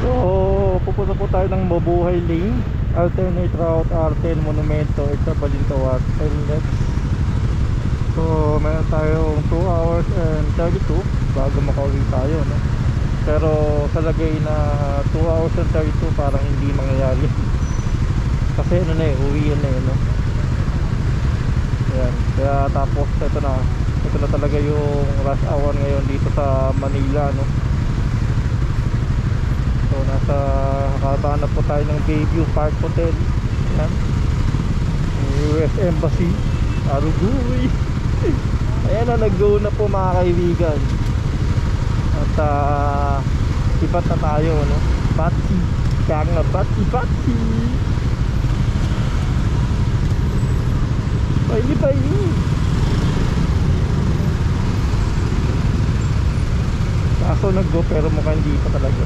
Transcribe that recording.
So pupunta po tayo ng Mabuhay Lane, alternate route R10 Monumento, Extra Balintawak, Elnet. So meron tayong 2 hours and 32 bago makauwi tayo, no? Pero sa lagay na 2 hours and 32 parang hindi mangyayari. Kasi ano na uwi na no? Yan. Kaya tapos ito na talaga yung rush hour ngayon dito sa Manila, no? So nasa kakahanap po tayo ng Bayview Park Hotel. Yan, US Embassy Aruguay. Ayan na, nag-go na po mga kaibigan. At ibat na tayo, no? Batsi, kaya nga batsi. Baili. Kaso nag-go pero mukhang hindi pa talaga.